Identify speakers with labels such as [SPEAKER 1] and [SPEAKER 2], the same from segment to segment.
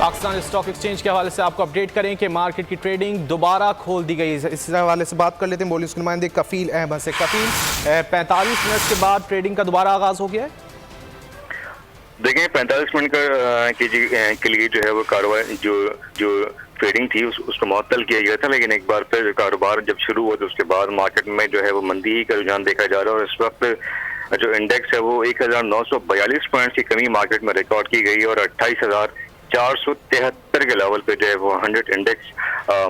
[SPEAKER 1] Pakistan stock exchange के हवाले से आपको अपडेट करें कि मार्केट की ट्रेडिंग दोबारा खोल दी गई है। इस हवाले से बात कर लेते हैं बोलिस के नुमाइंदे कफील अहमद से। कफील, 45 मिनट के बाद ट्रेडिंग का दोबारा आगाज हो गया है।
[SPEAKER 2] देखें 45 मिनट के लिए जो है वो कार्रवाई जो ट्रेडिंग थी उसको मुअत्तल किया गया था, लेकिन एक बार फिर कारोबार जब शुरू हुआ तो उसके बाद मार्केट में जो है वो मंदी ही का रुझान देखा जा रहा है। और इस वक्त जो इंडेक्स है वो 1942 पॉइंट की कमी मार्केट में रिकॉर्ड की गई और 28,473 के लेवल पे जो है वो 100 इंडेक्स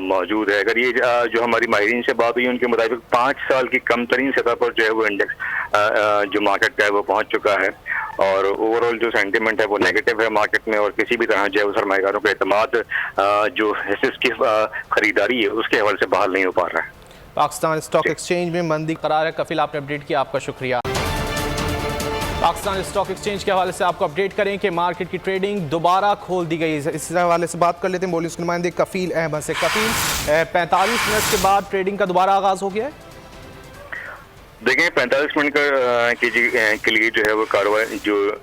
[SPEAKER 2] मौजूद है। अगर ये जो हमारी माहिरीन से बात हुई उनके मुताबिक 5 साल की कम तरीन सतह पर जो है वो इंडेक्स जो मार्केट का है वो पहुंच चुका है और ओवरऑल जो सेंटिमेंट है वो नेगेटिव है मार्केट में और किसी भी तरह जो है सरमाएदारों का एतमाद जो हिस्से की खरीदारी है उसके हवाले से बहाल नहीं हो पा रहा है।
[SPEAKER 1] पाकिस्तान स्टॉक एक्सचेंज में मंदी करार है। कफील, आपने अपडेट किया, आपका शुक्रिया। पाकिस्तान स्टॉक एक्सचेंज के हवाले से आपको अपडेट करें कि मार्केट की ट्रेडिंग दोबारा खोल दी गई है। इस हवाले से बात कर लेते हैं बोलिस के नुमाइंदे कफील अहमद से। कफील, 45 मिनट के बाद ट्रेडिंग का दोबारा आगाज हो गया है।
[SPEAKER 2] देखें 45 मिनट के लिए जो है वो कार्रवाई जो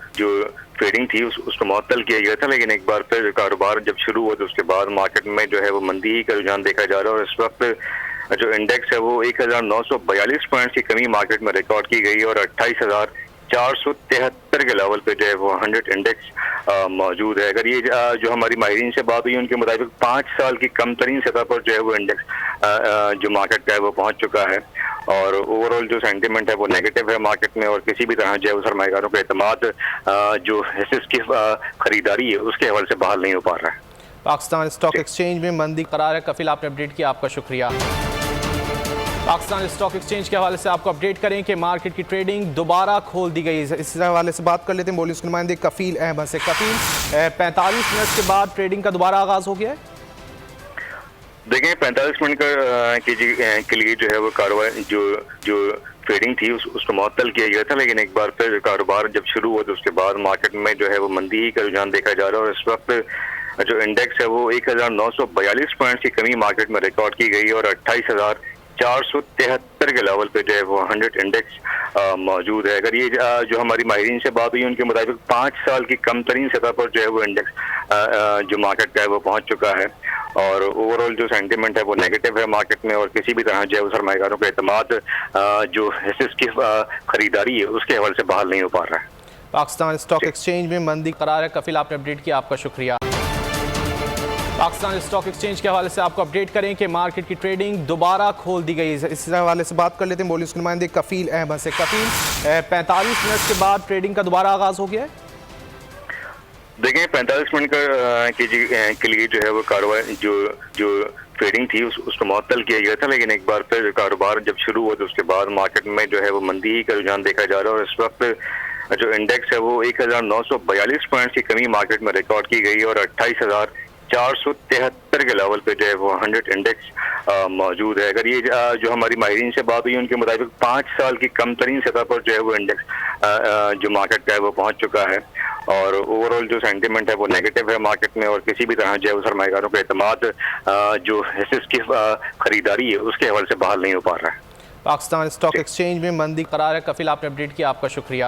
[SPEAKER 2] ट्रेडिंग थी उसको मुअत्तल किया गया था, लेकिन एक बार फिर कारोबार जब शुरू हुआ तो उसके बाद मार्केट में जो है वो मंदी ही का रुझान देखा जा रहा है। और इस वक्त जो इंडेक्स है वो 1942 पॉइंट की कमी मार्केट में रिकॉर्ड की गई और 28,473 के लेवल पे जो है वो 100 इंडेक्स मौजूद है। अगर ये जो हमारी माहिरीन से बात हुई उनके मुताबिक 5 साल की कम तरीन सतह पर जो है वो इंडेक्स जो मार्केट का है वो पहुंच चुका है और ओवरऑल जो सेंटिमेंट है वो नेगेटिव है मार्केट में और किसी भी तरह जो है वो सरमाएदारों का एतमाद जो हिस्से की खरीदारी है उसके हवाले से बहाल नहीं हो पा रहा है।
[SPEAKER 1] पाकिस्तान स्टॉक एक्सचेंज में मंदी करार है। कफील, आपने अपडेट किया, आपका शुक्रिया। पाकिस्तान स्टॉक एक्सचेंज के हवाले से आपको अपडेट करें कि मार्केट की ट्रेडिंग दोबारा खोल दी गई है। इस हवाले से बात कर लेते हैं बोलिस के नुमाइंदे कफील अहमद से। कफील, 45 मिनट के बाद ट्रेडिंग का दोबारा आगाज हो गया है।
[SPEAKER 2] देखें 45 मिनट के लिए जो है वो कार्रवाई जो ट्रेडिंग थी उसको मुअत्तल किया गया था, लेकिन एक बार फिर कारोबार जब शुरू हुआ तो उसके बाद मार्केट में जो है वो मंदी ही का रुझान देखा जा रहा है। और इस वक्त जो इंडेक्स है वो 1942 पॉइंट की कमी मार्केट में रिकॉर्ड की गई और 28,473 के लेवल पे जो है वो 100 इंडेक्स मौजूद है। अगर ये जो हमारी माहिरीन से बात हुई उनके मुताबिक 5 साल की कम तरीन सतह पर जो है वो इंडेक्स जो मार्केट का है वो पहुंच चुका है और ओवरऑल जो सेंटिमेंट है वो नेगेटिव है मार्केट में और किसी भी तरह जो है वो सरमाएदारों का एतमाद जो हिस्से की खरीदारी है उसके हवाले से बहाल नहीं हो पा रहा है।
[SPEAKER 1] पाकिस्तान स्टॉक एक्सचेंज में मंदी करार है। कफील, आपने अपडेट किया, आपका शुक्रिया। पाकिस्तान स्टॉक एक्सचेंज के हवाले से आपको अपडेट करें कि मार्केट की ट्रेडिंग दोबारा खोल दी गई है। इस हवाले से बात कर लेते हैं बोलिस के नुमाइंदे कफील अहमद से। कफील, 45 मिनट के बाद ट्रेडिंग का दोबारा आगाज हो गया है।
[SPEAKER 2] देखें 45 मिनट के लिए जो है वो कार्रवाई जो ट्रेडिंग थी उसको मुअत्तल किया गया था, लेकिन एक बार फिर कारोबार जब शुरू हुआ तो उसके बाद मार्केट में जो है वो मंदी ही का रुझान देखा जा रहा है। और इस वक्त जो इंडेक्स है वो 1942 पॉइंट की कमी मार्केट में रिकॉर्ड की गई और 28,473 के लेवल पे जो है वो 100 इंडेक्स मौजूद है। अगर ये जो हमारी माहिरीन से बात हुई उनके मुताबिक 5 साल की कम तरीन सतह पर जो है वो इंडेक्स जो मार्केट का है वो पहुंच चुका है और ओवरऑल जो सेंटिमेंट है वो नेगेटिव है मार्केट में और किसी भी तरह जो है वो सरमाएदारों का एतमाद जो हिस्से की खरीदारी है उसके हवाले से बहाल नहीं हो पा रहा है।
[SPEAKER 1] पाकिस्तान स्टॉक एक्सचेंज में मंदी करार है। कफील, आपने अपडेट किया, आपका शुक्रिया।